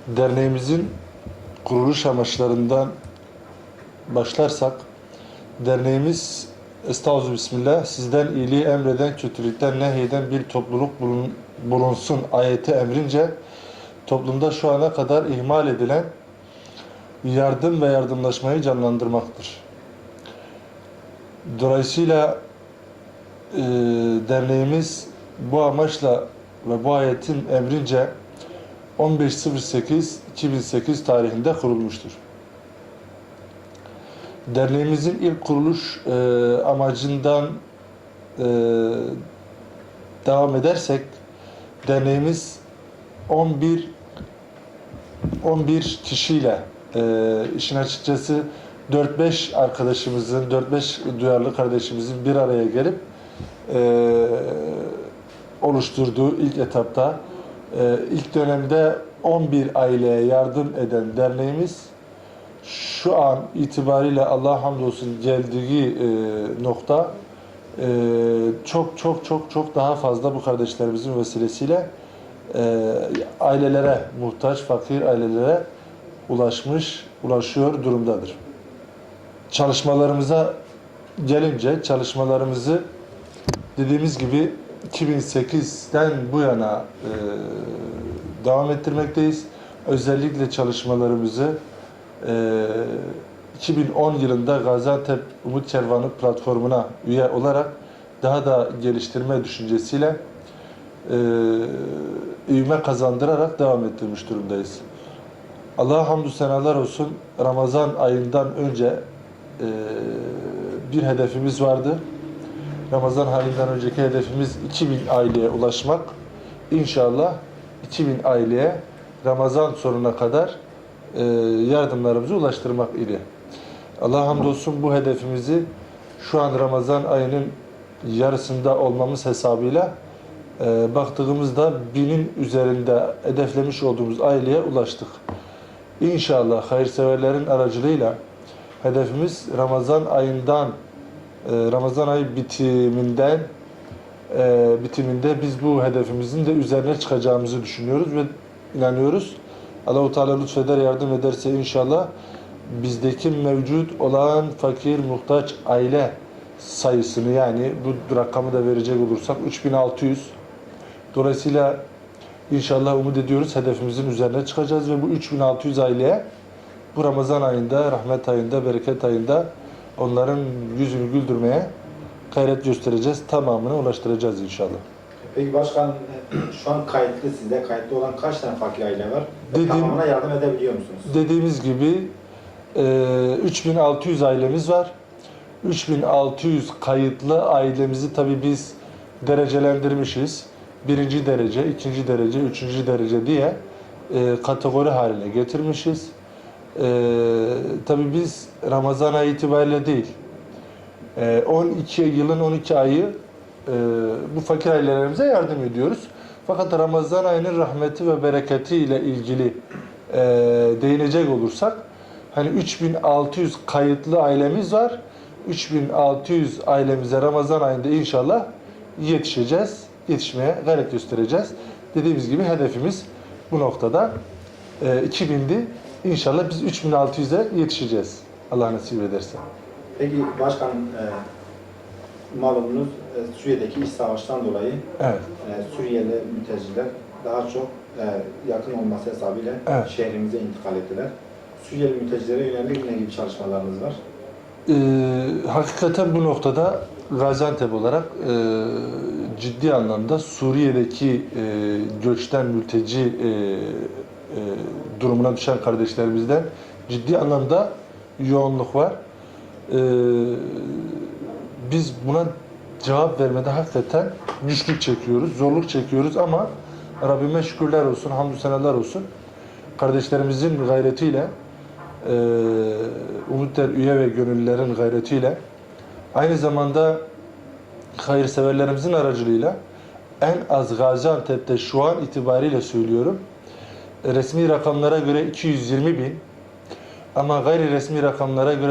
Derneğimizin kuruluş amaçlarından başlarsak, derneğimiz Estağfurullah Bismillah, sizden iyiliği emreden, kötülükten nehyeden bir topluluk bulunsun ayeti emrince toplumda şu ana kadar ihmal edilen yardım ve yardımlaşmayı canlandırmaktır. Dolayısıyla derneğimiz bu amaçla ve bu ayetin emrince 15.08.2008 tarihinde kurulmuştur. Derneğimizin ilk kuruluş amacından devam edersek, derneğimiz 11 kişiyle işin açıkçası 4-5 arkadaşımızın, 4-5 duyarlı kardeşimizin bir araya gelip oluşturduğu ilk etapta ilk dönemde 11 aileye yardım eden derneğimiz şu an itibariyle Allah'a hamdolsun geldiği nokta çok daha fazla bu kardeşlerimizin vesilesiyle ailelere, muhtaç, fakir ailelere ulaşıyor durumdadır. Çalışmalarımıza gelince, çalışmalarımızı dediğimiz gibi 2008'den bu yana devam ettirmekteyiz. Özellikle çalışmalarımızı 2010 yılında Gaziantep Umut Kervanı platformuna üye olarak daha da geliştirme düşüncesiyle ivme kazandırarak devam ettirmiş durumdayız. Allah'a hamdü senalar olsun. Ramazan ayından önce bir hedefimiz vardı. Ramazan ayından önceki hedefimiz 2000 aileye ulaşmak. İnşallah 2000 aileye Ramazan sonuna kadar yardımlarımızı ulaştırmak ile. Allah'a hamdolsun bu hedefimizi şu an Ramazan ayının yarısında olmamız hesabıyla baktığımızda 1000'in üzerinde hedeflemiş olduğumuz aileye ulaştık. İnşallah hayırseverlerin aracılığıyla hedefimiz Ramazan ayı bitiminde biz bu hedefimizin de üzerine çıkacağımızı düşünüyoruz ve inanıyoruz. Allah-u Teala lütfeder, yardım ederse inşallah bizdeki mevcut olan fakir, muhtaç aile sayısını, yani bu rakamı da verecek olursak 3600. Dolayısıyla inşallah umut ediyoruz hedefimizin üzerine çıkacağız ve bu 3600 aileye bu Ramazan ayında, rahmet ayında, bereket ayında onların yüzünü güldürmeye gayret göstereceğiz. Tamamını ulaştıracağız inşallah. Peki başkan, şu an sizde kayıtlı olan kaç tane fakir aile var? Tamamına yardım edebiliyor musunuz? Dediğimiz gibi 3600 ailemiz var. 3600 kayıtlı ailemizi tabii biz derecelendirmişiz. 1. derece, 2. derece, 3. derece diye kategori haline getirmişiz. Tabii biz Ramazan ayı itibariyle değil, 12 yılın 12 ayı bu fakir ailelerimize yardım ediyoruz. Fakat Ramazan ayının rahmeti ve bereketi ile ilgili değinecek olursak, hani 3600 kayıtlı ailemiz var. 3600 ailemize Ramazan ayında inşallah yetişmeye gayret göstereceğiz. Dediğimiz gibi hedefimiz bu noktada 2000'di. İnşallah biz 3600'e yetişeceğiz. Allah nasip ederse. Peki başkan, malumunuz Suriye'deki iç savaştan dolayı evet. Suriyeli mülteciler daha çok yakın olması hesabıyla şehrimize intikal ettiler. Suriyeli mültecilere yönelik ne gibi çalışmalarınız var? Hakikaten bu noktada Gaziantep olarak ciddi anlamda Suriye'deki göçten mülteci durumuna düşen kardeşlerimizden ciddi anlamda yoğunluk var. Biz buna cevap vermede hakikaten güçlük çekiyoruz, zorluk çekiyoruz ama Rabbime şükürler olsun, hamdü senalar olsun. Kardeşlerimizin gayretiyle, Umutlar üye ve gönüllülerin gayretiyle, aynı zamanda hayırseverlerimizin aracılığıyla en az Gaziantep'te şu an itibariyle söylüyorum, resmi rakamlara göre 220.000 ama gayri resmi rakamlara göre